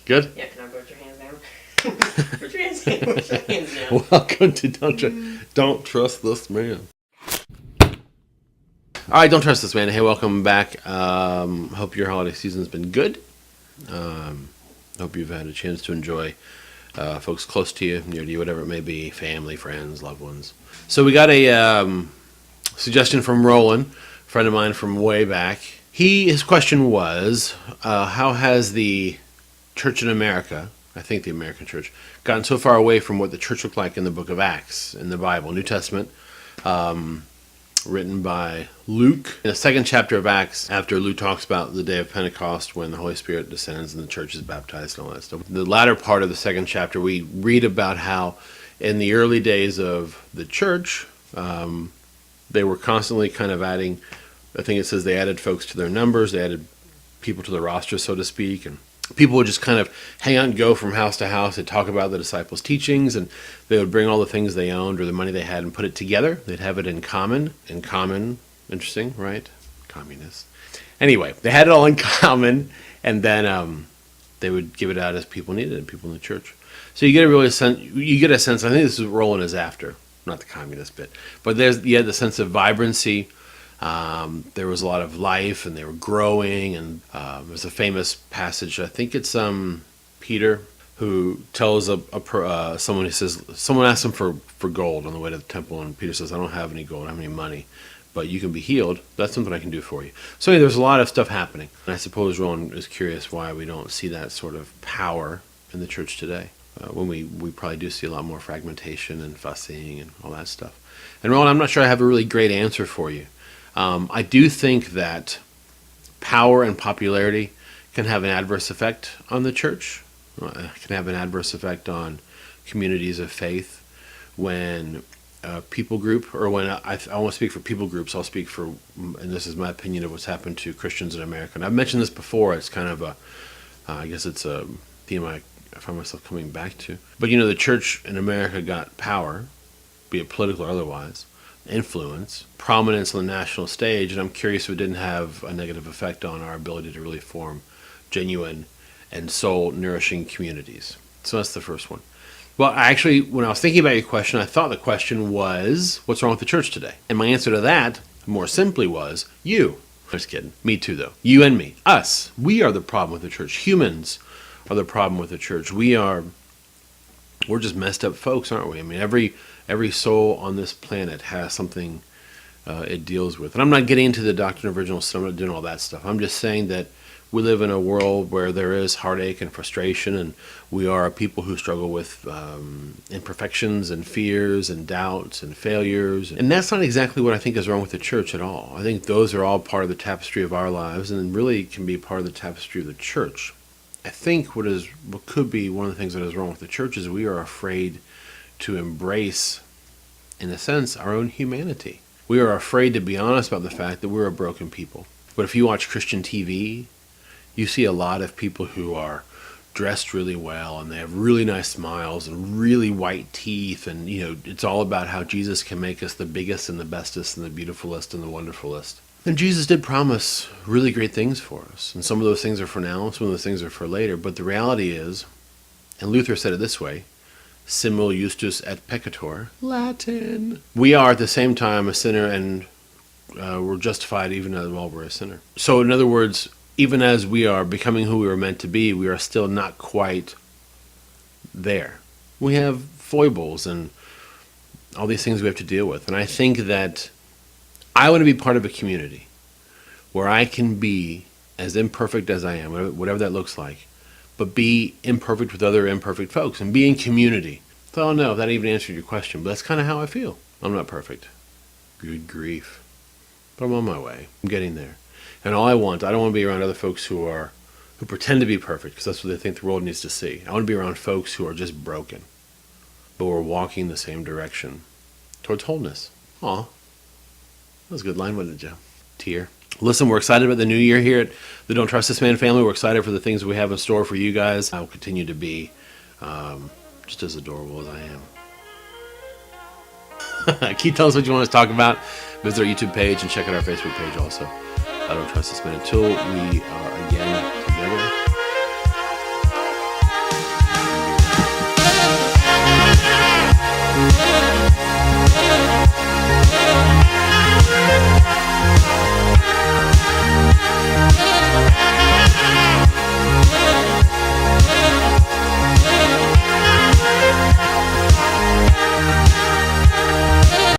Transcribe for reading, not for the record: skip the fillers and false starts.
Good. Good? Yeah, can I put your hands down? Put your hands down. Put your hands down. Welcome to Don't Trust This Man. All right, Don't Trust This Man. Hey, welcome back. Hope your holiday season's been good. Hope you've had a chance to enjoy folks close to you, near to you, whatever it may be, family, friends, loved ones. So we got a suggestion from Roland, a friend of mine from way back. His question was, how has the church in America, I think the American church, gotten so far away from what the church looked like in the book of Acts, in the Bible, New Testament, written by Luke. In the second chapter of Acts, after Luke talks about the day of Pentecost when the Holy Spirit descends and the church is baptized and all that stuff. The latter part of the second chapter, we read about how in the early days of the church, they were constantly kind of adding, I think it says they added folks to their numbers, they added people to the roster, so to speak, and people would just kind of hang out and go from house to house. They'd talk about the disciples' teachings, and they would bring all the things they owned or the money they had and put it together. They'd have it in common. Interesting, right? Communists. Anyway, they had it all in common, and then they would give it out as people needed it, people in the church. So you get a sense. I think this is what Roland is after, not the communist bit, but you had the sense of vibrancy. There was a lot of life, and they were growing, and there's a famous passage, I think it's Peter, who tells someone, he says, someone asks him for gold on the way to the temple, and Peter says, I don't have any gold, I don't have any money, but you can be healed. That's something I can do for you. So anyway, there's a lot of stuff happening, and I suppose Roland is curious why we don't see that sort of power in the church today, when we probably do see a lot more fragmentation and fussing and all that stuff. And Roland, I'm not sure I have a really great answer for you. I do think that power and popularity can have an adverse effect on the church, can have an adverse effect on communities of faith when a people group, or when I won't speak for people groups, I'll speak for, and this is my opinion of what's happened to Christians in America. And I've mentioned this before, it's kind of I guess it's a theme I find myself coming back to. But the church in America got power, be it political or otherwise, influence, prominence on the national stage, and I'm curious if it didn't have a negative effect on our ability to really form genuine and soul-nourishing communities. So that's the first one. Well, actually, when I was thinking about your question, I thought the question was, what's wrong with the church today? And my answer to that, more simply, was you. Just kidding. Me too, though. You and me. Us. We are the problem with the church. Humans are the problem with the church. We're just messed up folks, aren't we? I mean, every soul on this planet has something it deals with. And I'm not getting into the doctrine of original sin. I'm not doing all that stuff. I'm just saying that we live in a world where there is heartache and frustration, and we are a people who struggle with imperfections and fears and doubts and failures. And that's not exactly what I think is wrong with the church at all. I think those are all part of the tapestry of our lives, and really can be part of the tapestry of the church. I think what could be one of the things that is wrong with the church is we are afraid to embrace, in a sense, our own humanity. We are afraid to be honest about the fact that we're a broken people. But if you watch Christian TV, you see a lot of people who are dressed really well, and they have really nice smiles and really white teeth, and it's all about how Jesus can make us the biggest and the bestest and the beautifulest and the wonderfulest. And Jesus did promise really great things for us, and some of those things are for now, some of those things are for later, but the reality is, and Luther said it this way, simul justus et peccator, Latin. We are at the same time a sinner, and we're justified even while we're a sinner. So in other words, even as we are becoming who we were meant to be, we are still not quite there. We have foibles and all these things we have to deal with. And I think that I want to be part of a community where I can be as imperfect as I am, whatever that looks like, but be imperfect with other imperfect folks and be in community. So I don't know if that even answered your question, but that's kind of how I feel. I'm not perfect. Good grief. But I'm on my way. I'm getting there. And I don't want to be around other folks who pretend to be perfect, because that's what they think the world needs to see. I want to be around folks who are just broken, but we're walking the same direction towards wholeness. Aw, that was a good line, wasn't it, Joe? Tear. Listen, we're excited about the new year here at the Don't Trust This Man family. We're excited for the things we have in store for you guys. I will continue to be just as adorable as I am. Keep telling us what you want us to talk about. Visit our YouTube page and check out our Facebook page also. I Don't Trust This Man. Until we are again